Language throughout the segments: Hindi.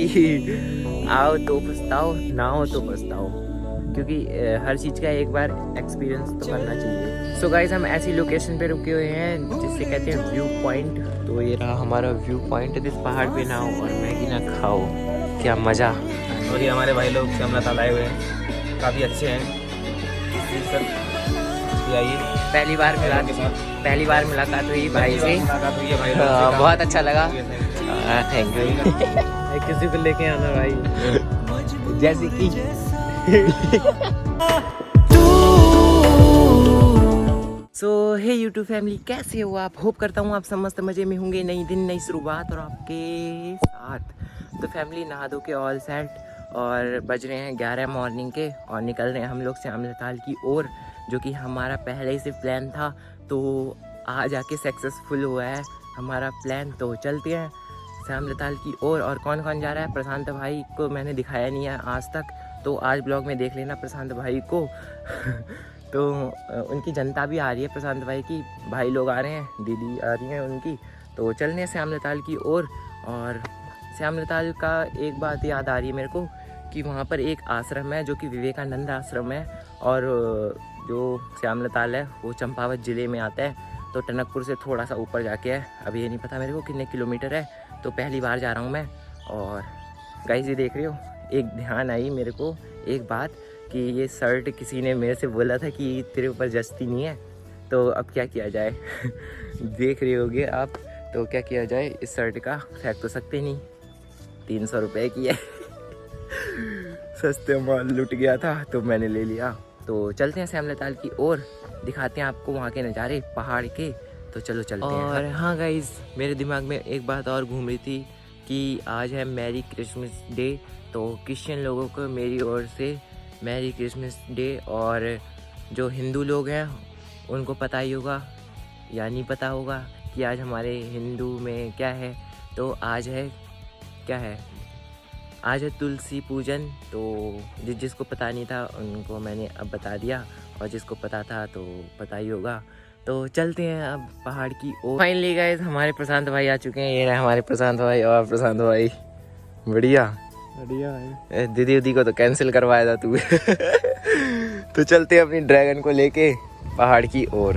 आओ तो पछताओ, ना हो तो पछताओ, क्योंकि हर चीज़ का एक बार एक्सपीरियंस तो करना चाहिए। सो गाइस, हम ऐसी लोकेशन पे रुके हुए हैं जिससे कहते हैं व्यू पॉइंट। तो ये रहा हमारा व्यू पॉइंट। इस पहाड़ पे ना हो और मैगी ना खाओ, क्या मज़ा। और ये हमारे भाई लोग श्यामला आए हुए हैं, काफ़ी अच्छे हैं सर। आइए, पहली बार मुलाकात हुई भाई से। मुलाकात हुई है भाई लोग से, बहुत अच्छा लगा। Thank you. किसी को लेके आना भाई, जैसे कि सो हे यूट्यूब फैमिली, कैसे हो आप? होप करता हूँ आप सब मस्त मज़े में होंगे। नई दिन नई शुरुआत और आपके साथ। तो फैमिली नहा धो के ऑल सेट और बज रहे हैं 11 मॉर्निंग के और निकल रहे हैं हम लोग श्यामला ताल की ओर, जो कि हमारा पहले ही से प्लान था। तो आज आके सक्सेसफुल हुआ है हमारा प्लान। तो चलते हैं श्यामला ताल की ओर। और कौन कौन जा रहा है? प्रशांत भाई को मैंने दिखाया नहीं है आज तक, तो आज ब्लॉग में देख लेना प्रशांत भाई को। तो उनकी जनता भी आ रही है, प्रशांत भाई की भाई लोग आ रहे हैं, दीदी आ रही हैं उनकी। तो चलने श्यामला ताल की ओर। और श्यामला ताल का एक बात याद आ रही है मेरे को कि वहाँ पर एक आश्रम है जो कि विवेकानंद आश्रम है। और जो श्यामला ताल है वो चंपावत ज़िले में आता है, तो टनकपुर से थोड़ा सा ऊपर जाके है। अभी ये नहीं पता मेरे को कितने किलोमीटर है, तो पहली बार जा रहा हूँ मैं। और गाइस ये देख रहे हो, एक ध्यान आई मेरे को एक बात कि ये शर्ट किसी ने मेरे से बोला था कि तेरे ऊपर जचती नहीं है, तो अब क्या किया जाए। देख रहे होगे आप, तो क्या किया जाए, इस शर्ट का फेंक तो सकते नहीं। 300 रुपये की है। सस्ते माल लुट गया था तो मैंने ले लिया। तो चलते हैं श्यामला ताल की ओर, दिखाते हैं आपको वहाँ के नज़ारे पहाड़ के। तो चलो चलते हैं। और हाँ गाइस, मेरे दिमाग में एक बात और घूम रही थी कि आज है मैरी क्रिसमस डे। तो क्रिश्चियन लोगों को मेरी ओर से मैरी क्रिसमस डे। और जो हिंदू लोग हैं उनको पता ही होगा या नहीं पता होगा कि आज हमारे हिंदू में क्या है। तो आज है, क्या है, आज है तुलसी पूजन। तो जिसको पता नहीं था उनको मैंने अब बता दिया, और जिसको पता था तो पता ही होगा। तो चलते हैं अब पहाड़ की ओर। फाइनली गाइस, हमारे प्रशांत भाई आ चुके हैं। ये रहे हमारे प्रशांत भाई। और प्रशांत भाई बढ़िया बढ़िया है। दीदी उदी को तो कैंसिल करवाया था तू। तो चलते हैं अपनी ड्रैगन को लेके पहाड़ की ओर।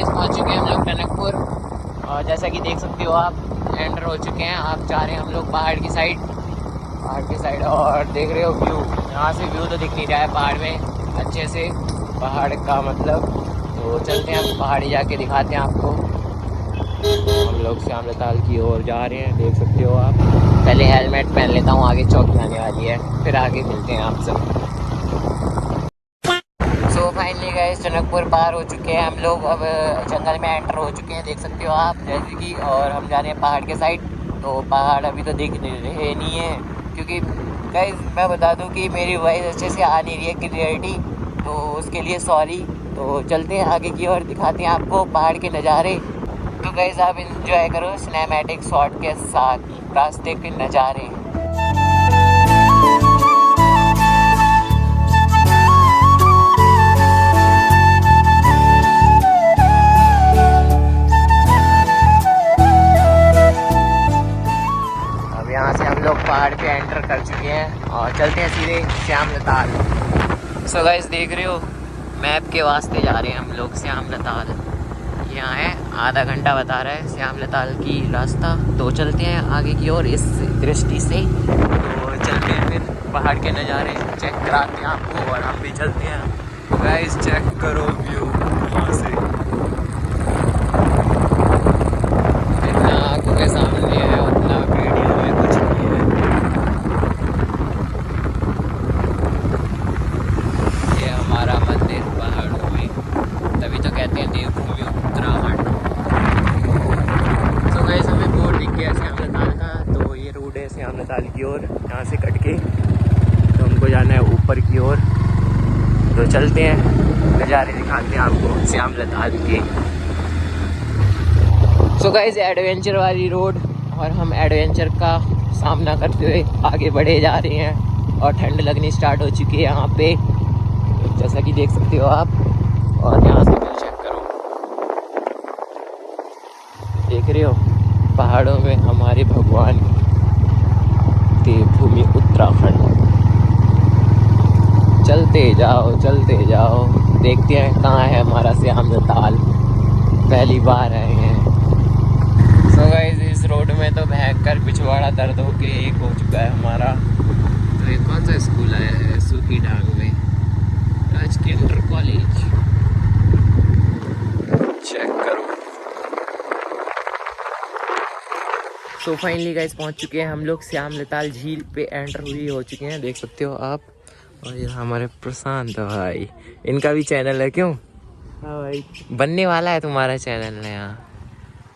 पहुंच चुके हैं हम लोग टनकपुर। और जैसा कि देख सकते हो आप, एंटर हो चुके हैं। आप जा रहे हैं हम लोग पहाड़ की साइड, और देख रहे हो व्यू। यहाँ से व्यू तो दिख नहीं रहा है पहाड़ में अच्छे से, पहाड़ का मतलब। तो चलते हैं पहाड़ी जाके दिखाते हैं आपको। हम लोग श्यामला ताल की ओर जा रहे हैं, देख सकते हो आप। पहले हेलमेट पहन लेता हूँ, आगे चौकी आने वाली है, फिर आगे मिलते हैं आप सब। सो फाइनली गाइस, टनकपुर पार हो चुके हैं हम लोग। अब जंगल में एंटर हो चुके हैं, देख सकते हो आप जैसे कि। और हम जा रहे हैं पहाड़ के साइड। तो पहाड़ अभी तो दिख रहे नहीं है, क्योंकि गाइस मैं बता दूं कि मेरी वॉइस अच्छे से आ नहीं रही है क्लियरिटी, तो उसके लिए सॉरी। तो चलते हैं आगे की ओर, दिखाते हैं आपको पहाड़ के नज़ारे। तो गाइस आप इंजॉय करो सिनेमैटिक शॉट के साथ रास्ते के नज़ारे। यहाँ से हम लोग पहाड़ पे एंटर कर चुके हैं और चलते हैं सीधे श्यामला ताल। सो गाइस देख रहे हो, मैप के वास्ते जा रहे हैं हम लोग श्यामला ताल। यहाँ है, आधा घंटा बता रहा है श्यामला ताल की रास्ता। तो चलते हैं आगे की ओर इस दृष्टि से। तो चलते हैं फिर पहाड़ के नज़ारे चेक कराते हैं आपको, और हम भी चलते हैं। गाइस चेक करो व्यू यहाँ से, इतना आंखों के सामने है, उतना वीडियो में कुछ नहीं है। ये हमारा मंदिर पहाड़ों में, तभी तो कहते हैं देवभूमि उत्तराखंड। तो गाइस हमें बोर्ड दिख गया श्यामला ताल का। तो ये रोड है श्यामला ताल की ओर, यहाँ से कट के तो हमको जाना है ऊपर की ओर। तो चलते हैं, नज़ारे दिखाते हैं आपको श्यामला ताल के। सो गाइस एडवेंचर वाली रोड, और हम एडवेंचर का सामना करते हुए आगे बढ़े जा रहे हैं और ठंड लगनी स्टार्ट हो चुकी है यहाँ पे, जैसा कि देख सकते हो आप। और यहाँ से व्यू चेक करो, देख रहे हो पहाड़ों में हमारे भगवान देवभूमि उत्तराखंड। चलते जाओ, देखते हैं कहाँ है हमारा श्याम ताल। पहली बार आए हैं। सो गाइस इस रोड में तो भयंकर पिछवाड़ा दर्द होके एक हो चुका है हमारा। तो ये कौन सा स्कूल आया है? सूखी ढांग में राजकीय इंटर कॉलेज। चेक करो। सो फाइनली गाइस पहुंच चुके हैं हम लोग श्याम लताल झील पे एंटर हुई हो चुके हैं, देख सकते हो आप। और ये हमारे प्रशांत भाई, इनका भी चैनल है क्यों? हाँ भाई, बनने वाला है तुम्हारा चैनल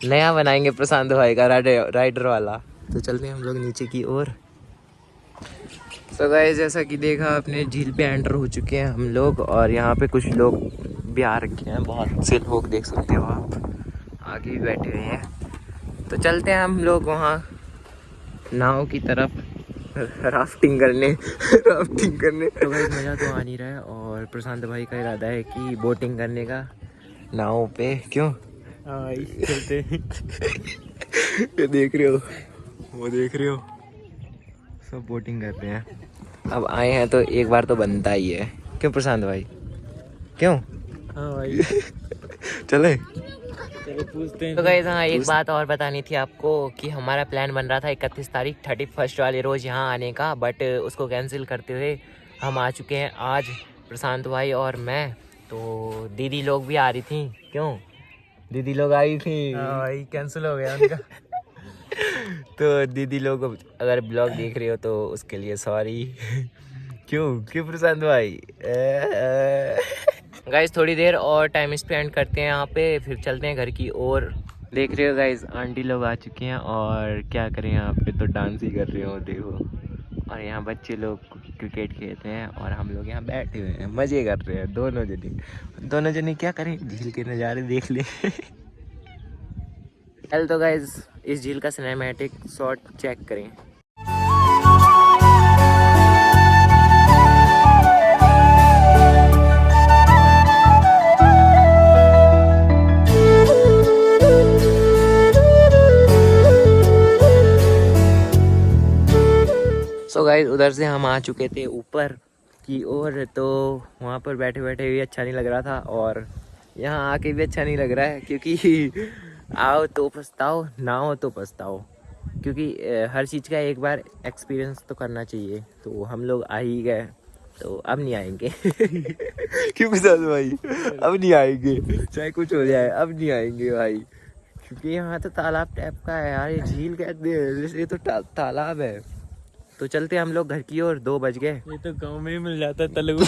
नया बनाएंगे प्रशांत भाई का राइडर वाला। तो चलते हैं हम लोग नीचे की ओर। तो गाइस जैसा कि देखा आपने, झील पे एंटर हो चुके हैं हम लोग और यहाँ पे कुछ लोग भी आ रखे हैं, बहुत से लोग देख सकते हो आप, आगे भी बैठे हुए हैं। तो चलते हैं हम लोग वहाँ नाव की तरफ राफ्टिंग करने। तो गाइस मज़ा तो आ नहीं रहा है और प्रशांत भाई का इरादा है कि बोटिंग करने का नाव पे, क्यों? हाँ चलते। ये देख रहे हो, वो देख रहे हो, सब बोटिंग कर रहे हैं। अब आए हैं तो एक बार तो बनता ही है, क्यों प्रशांत भाई? क्यों? हाँ भाई। चले पूछते हैं। तो गाइस हाँ, एक बात और बतानी थी आपको कि हमारा प्लान बन रहा था 31 तारीख 31 वाले रोज़ यहाँ आने का, बट उसको कैंसिल करते हुए हम आ चुके हैं आज, प्रशांत भाई और मैं। तो दीदी लोग भी आ रही थी, क्यों? दीदी लोग आई थी। हाँ भाई, कैंसिल हो गया उनका। तो दीदी लोग अगर ब्लॉग देख रहे हो तो उसके लिए सॉरी। क्यों प्रशांत भाई? गाइस थोड़ी देर और टाइम स्पेंड करते हैं यहाँ पे, फिर चलते हैं घर की ओर। देख रहे हो गाइस, आंटी लोग आ चुके हैं और क्या करें, यहाँ पे तो डांस ही कर रहे हो, देखो। और यहाँ बच्चे लोग क्रिकेट खेलते हैं और हम लोग यहाँ बैठे हुए हैं, मज़े कर रहे हैं दोनों जने क्या करें, झील के नज़ारे देख लें। चल तो गाइस इस झील का सिनेमैटिक शॉट चेक करें। सो गाइस उधर से हम आ चुके थे ऊपर की ओर, तो वहाँ पर बैठे बैठे भी अच्छा नहीं लग रहा था और यहाँ आके भी अच्छा नहीं लग रहा है, क्योंकि आओ तो पछताओ, ना हो तो पछताओ, क्योंकि हर चीज़ का एक बार एक्सपीरियंस तो करना चाहिए। तो हम लोग आ ही गए, तो अब नहीं आएंगे। क्यों विशाल भाई? अब नहीं आएंगे, चाहे कुछ हो जाए, अब नहीं आएंगे भाई, क्योंकि यहाँ तो तालाब टाइप का है यार, ये झील कहते हैं, ये तो तालाब है। तो चलते हम लोग घर की ओर, 2 बज गए। ये तो गांव में ही मिल जाता है तलगु।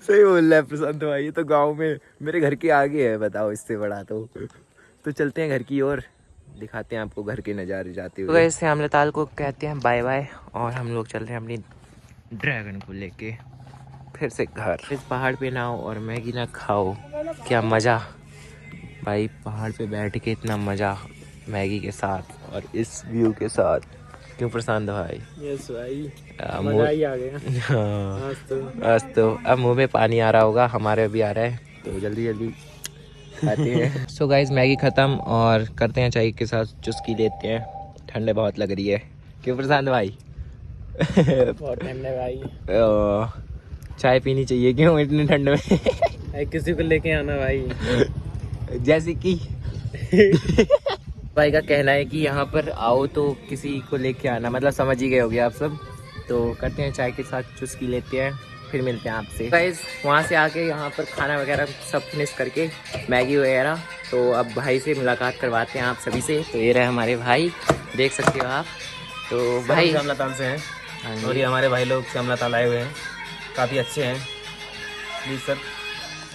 सही बोल रहा है प्रशांत भाई, ये तो गांव में मेरे घर के आगे है, बताओ इससे बड़ा तो चलते हैं घर की ओर, दिखाते हैं आपको घर के नज़ारे जाते हुए। तो वैसे श्याम लताल को कहते हैं बाय बाय और हम लोग चल रहे हैं अपनी ड्रैगन को लेके फिर से घर। इस पहाड़ पे ना आओ और मैगी ना खाओ, क्या मज़ा भाई, पहाड़ पे बैठ के इतना मज़ा मैगी के साथ और इस व्यू के साथ, क्यों प्रशांत भाई? यस भाई, मजा ही आ गया। हाँ आज तो अब मुंह में पानी आ रहा होगा, हमारे भी आ रहा है, तो जल्दी खाते हैं। सो गाइस मैगी ख़त्म और करते हैं चाय के साथ चुस्की लेते हैं, ठंड बहुत लग रही है, क्यों प्रशांत भाई? बहुत ठंड है भाई, चाय पीनी चाहिए, क्यों इतनी ठंड में? किसी को लेके आना भाई। जैसे कि भाई का कहना है कि यहाँ पर आओ तो किसी को लेके आना, मतलब समझ ही गए होगे आप सब। तो करते हैं चाय के साथ चुस्की लेते हैं, फिर मिलते हैं आपसे। गाइस वहाँ से आके यहाँ पर खाना वगैरह सब फिनिश करके मैगी वगैरह, तो अब भाई से मुलाकात करवाते हैं आप सभी से। तो ये रहे हमारे भाई, देख सकते हो आप। तो भाई श्याम लताल से हैं और ये हमारे भाई लोग श्याम लताल आए हुए हैं, काफ़ी अच्छे हैं, प्लीज़ सर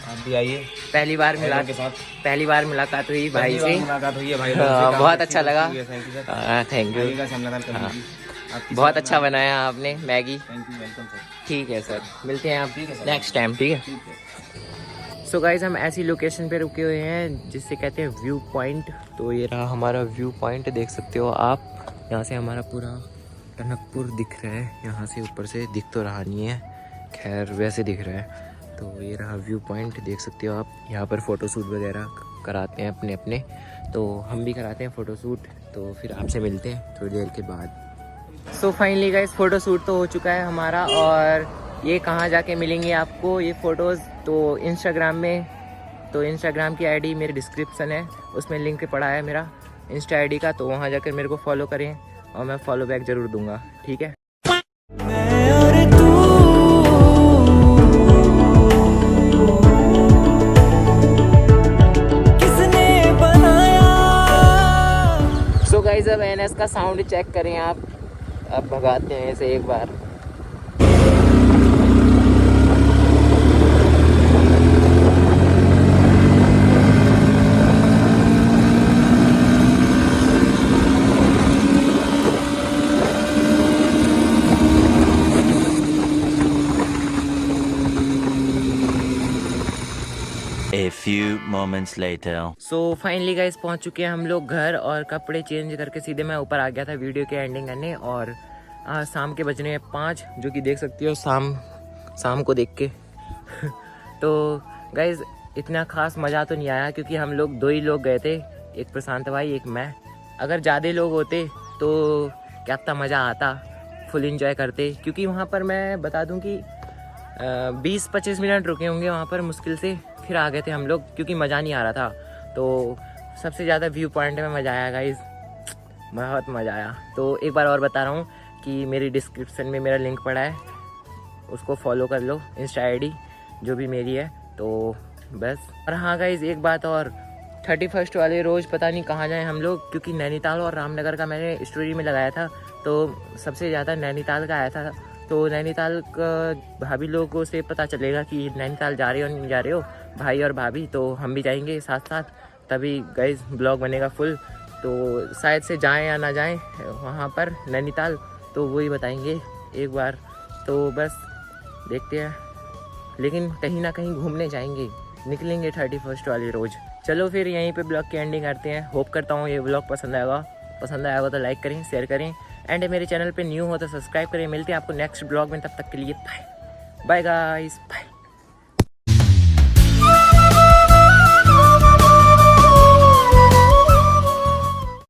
आप भी आइए। पहली बार मुलाकात हुई भाई से, मुलाकात हुई है भाई लोग से, बहुत अच्छा लगा। थैंक यू, बहुत अच्छा बनाया आपने Maggi. Thank you, welcome sir. ठीक है सर, मिलते हैं आप नेक्स्ट टाइम, ठीक है। सो गाइज हम ऐसी लोकेशन पे रुके हुए हैं जिससे कहते हैं व्यू पॉइंट। तो ये रहा हमारा व्यू पॉइंट, देख सकते हो आप। यहाँ से हमारा पूरा टनकपुर दिख रहा है, यहाँ से ऊपर से दिख तो रहा नहीं है, खैर वैसे दिख रहा है। तो ये रहा व्यू पॉइंट, देख सकते हो आप। यहाँ पर फ़ोटोशूट वगैरह कराते हैं अपने अपने, तो हम भी कराते हैं फ़ोटोशूट। तो फिर आपसे मिलते हैं थोड़ी देर के बाद। सो फाइनली गाइस फ़ोटोशूट तो हो चुका है हमारा, और ये कहाँ जाके मिलेंगे आपको ये फ़ोटोज़, तो इंस्टाग्राम में। तो इंस्टाग्राम की आईडी मेरे डिस्क्रिप्शन है, उसमें लिंक पड़ा है मेरा इंस्टा आईडी का, तो वहाँ जाकर मेरे को फॉलो करें और मैं फॉलो बैक ज़रूर दूंगा, ठीक है। सो गाइस अब एनएस का साउंड चेक करें आप। अब भगाते हैं इसे एक बार। A few moments later. So finally guys पहुंच चुके हैं हम लोग घर, और कपड़े चेंज करके सीधे मैं ऊपर आ गया था वीडियो की एंडिंग करने। और शाम के बजने हैं 5, जो कि देख सकती हो शाम को देख के। तो गाइस इतना खास मज़ा तो नहीं आया, क्योंकि हम लोग 2 ही लोग गए थे, एक प्रशांत भाई एक मैं। अगर ज़्यादा लोग होते तो क्या पता मज़ा आता, फुल इंजॉय करते। क्योंकि वहाँ पर मैं बता दूँ कि 20-25 मिनट रुके होंगे वहाँ पर मुश्किल से, फिर आ गए थे हम लोग, क्योंकि मज़ा नहीं आ रहा था। तो सबसे ज़्यादा व्यू पॉइंट में मज़ा आया गाइस, बहुत मज़ा आया। तो एक बार और बता रहा हूँ कि मेरी डिस्क्रिप्शन में मेरा लिंक पड़ा है, उसको फॉलो कर लो, इंस्टा आईडी जो भी मेरी है। तो बस, और हाँ गाइस एक बात और, 31 वाले रोज़ पता नहीं कहाँ जाएं हम लोग, क्योंकि नैनीताल और रामनगर का मैंने स्टोरी में लगाया था, तो सबसे ज़्यादा नैनीताल का आया था। तो नैनीताल का भाभी लोगों से पता चलेगा कि नैनीताल जा रहे हो नहीं जा रहे हो भाई और भाभी, तो हम भी जाएंगे साथ साथ, तभी गाइस ब्लॉग बनेगा फुल। तो शायद से जाएं या ना जाएं वहाँ पर नैनीताल, तो वही बताएंगे एक बार। तो बस देखते हैं, लेकिन कहीं ना कहीं घूमने जाएंगे, निकलेंगे 31 वाले रोज़। चलो फिर यहीं पे ब्लॉग की एंडिंग करते हैं। होप करता हूँ ये ब्लॉग पसंद आएगा तो लाइक करें, शेयर करें, एंड मेरे चैनल पे न्यू हो तो सब्सक्राइब करें। मिलते हैं आपको नेक्स्ट ब्लॉग में, तब तक के लिए बाय बाय गाइस, बाय।